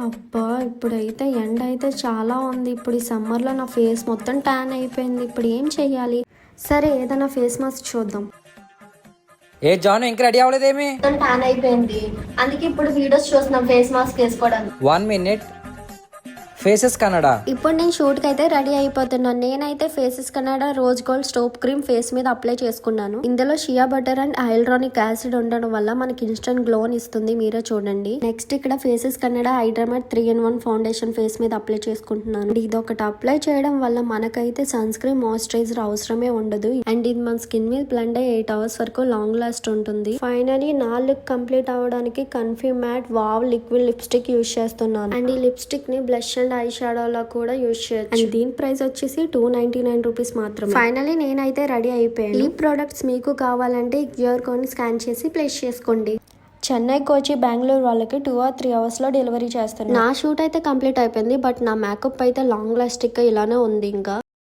అబ్బా! ఇప్పుడైతే ఎండ అయితే చాలా ఉంది. ఇప్పుడు ఈ సమ్మర్‌లో నా ఫేస్ మొత్తం ట్యాన్ అయిపోయింది. ఇప్పుడు ఏం చెయ్యాలి? సరే ఏదైనా ఫేస్ మాస్క్ చూద్దాం. ఏ జాను ఇంకా రెడీ అవ్వలేదేమి? మొత్తం ట్యాన్ అయిపోయింది. అందుకే ఇప్పుడు వీడియోస్ చూస్తున్నాం ఫేస్ మాస్క్ వేసుకోవడానికి. 1 మినిట్. ఫేసెస్ కన్నడా. ఇప్పుడు నేను షూట్కి అయితే రెడీ అయిపోతున్నాను. నేనైతే faces Kannada rose gold stop cream face మీద అప్లై చేసుకున్నాను. ఇందులో షియా బటర్ అండ్ హైల్రానిక్ యాసిడ్ ఉండడం వల్ల మనకి ఇన్స్టెంట్ గ్లోన్ ఇస్తుంది. మీరే చూడండి. నెక్స్ట్ ఇక్కడ Faces Canada Hydramatte 3-in-1 foundation face మీద అప్లై చేసుకుంటున్నాను. ఇది ఒకటి అప్లై చేయడం వల్ల మనకైతే సన్ స్క్రీన్ మాయిశ్చరైజర్ అవసరమే ఉండదు. అండ్ ఇది మన స్కిన్ మీద బ్లెండ్ అయ్యి 8 hours వరకు లాంగ్ లాస్ట్ ఉంటుంది. ఫైనలీ నా లుక్ కంప్లీట్ అవ్వడానికి comfy matte wow liquid lipstick use చేస్తున్నాను. అండ్ ఈ లిప్స్టిక్ ని బ్లష్ అండ్ ఐ షాడోలో కూడా యూజ్ చేయొచ్చు. అండ్ దీని ప్రైస్ వచ్చేసి 299 రూపీస్ మాత్రమే. ఫైనలీ నేనైతే రెడీ అయిపోయాను. ఈ ప్రొడక్ట్స్ మీకు కావాలంటే క్యూఆర్ కోడ్ స్కాన్ చేసి ప్లేస్ చేసుకోండి. చెన్నై, కోచి, బెంగళూరు వాళ్ళకి 2 or 3 hours లో డెలివరీ చేస్తాను. నా షూట్ అయితే కంప్లీట్ అయిపోయింది. బట్ నా మేకప్ అయితే లాంగ్ లాస్టిక్ ఇలానే ఉంది. ఇంకా